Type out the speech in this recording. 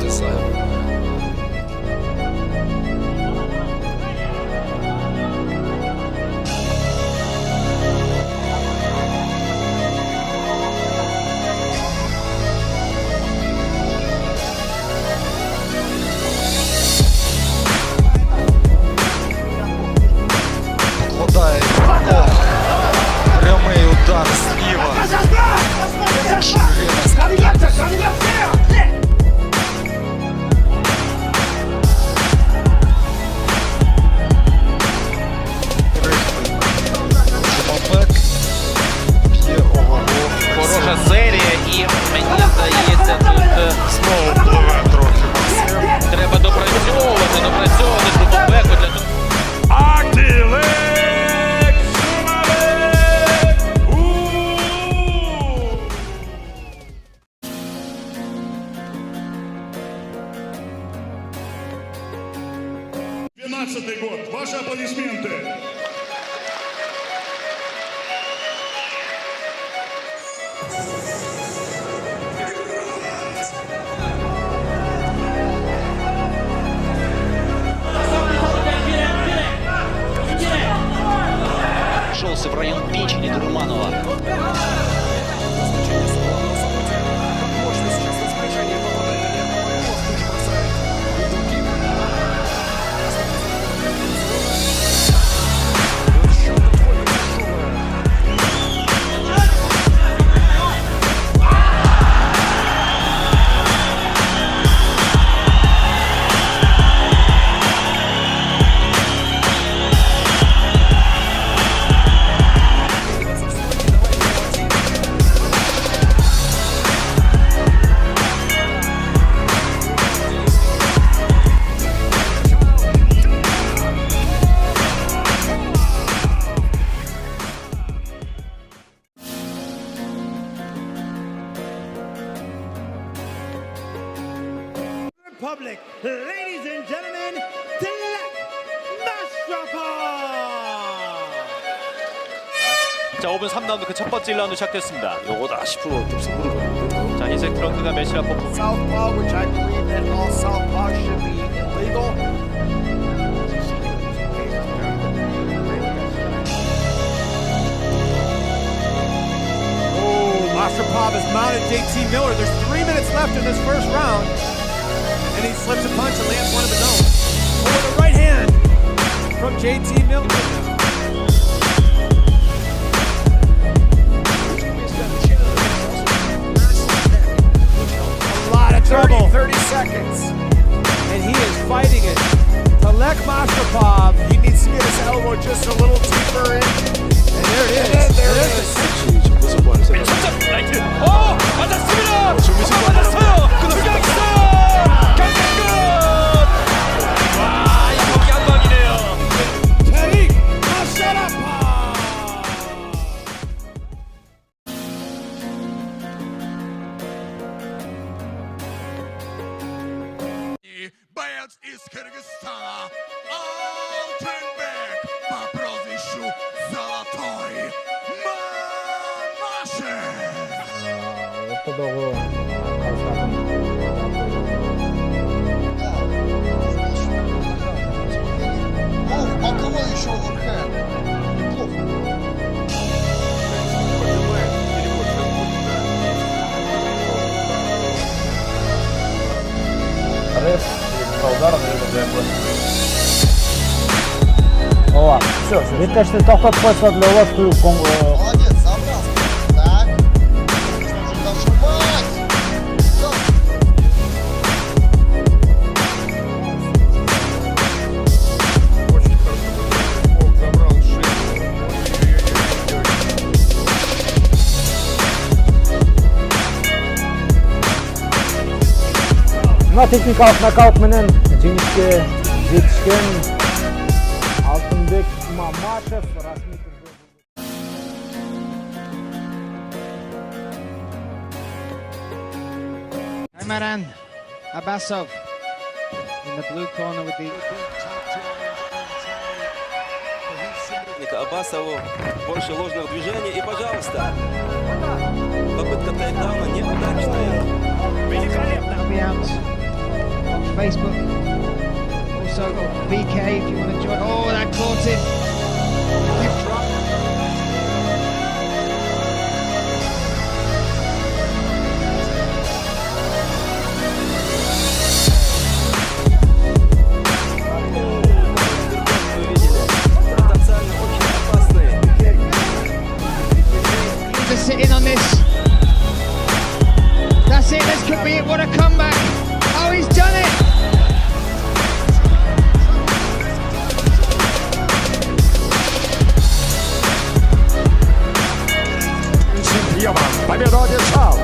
sahibi. Прямий удар сліва. Жумабек б'є ого. Хороша серія і мені здається тут Знову пливе трохи Максим. треба допрацьовувати Жумабеку для того. Актилек Жумабек! Уулу! 12-й год. Ваши аплодисменты. Шелся в район печени Дурманова. Public, ladies and gentlemen, Tilek Машrapов! 자, 5분 3라운드 그 첫 번째 1라운드 시작됐습니다. 요거다 10% 곱씹 무릎. 자, 흰색 트렁크가 메시라포프. Southpaw, which I believe that all southpaw should be illegal. Oh, Mashrapov has mounted JT Miller. There's 3 minutes left in this first round. And he slips a punch and lands one of his own. Oh, with a right hand from JT Miller. A lot of trouble. 30 seconds. And he is fighting it. Tilek Mashrapov. He needs to get his elbow just a little deeper in. And there it is. There it is. 라이트. 맞았습니다. 맞았어요. 그냥 있어요. 와, 이 경기 한 방이네요. Tilek Mashrapov. Боец из Кыргызстана Алтынбек по прозвищу Золотой Мамашев. Боковой еще overhead. Ооба, все, виттешти токтотуп койсо деле болот. Молодец, забрал. Так. Нужно дожимать. Всё. Очень хорошо. Забрал шею. Мына техникалык нокаут менен жеңишке жетишкен Алтынбек Мамашев расмий түрдө. Kямран Аббасов in the blue corner with the Аббасову больше ложных движений и, пожалуйста, попытка тейкдауна неудачная. Великолепно. Facebook. Also BK if you want to join. Oh, that caught him. You've dropped. Sitting on this. That's it, this could be it. What a comeback. Oh, he's done it. Чемпион победу одержал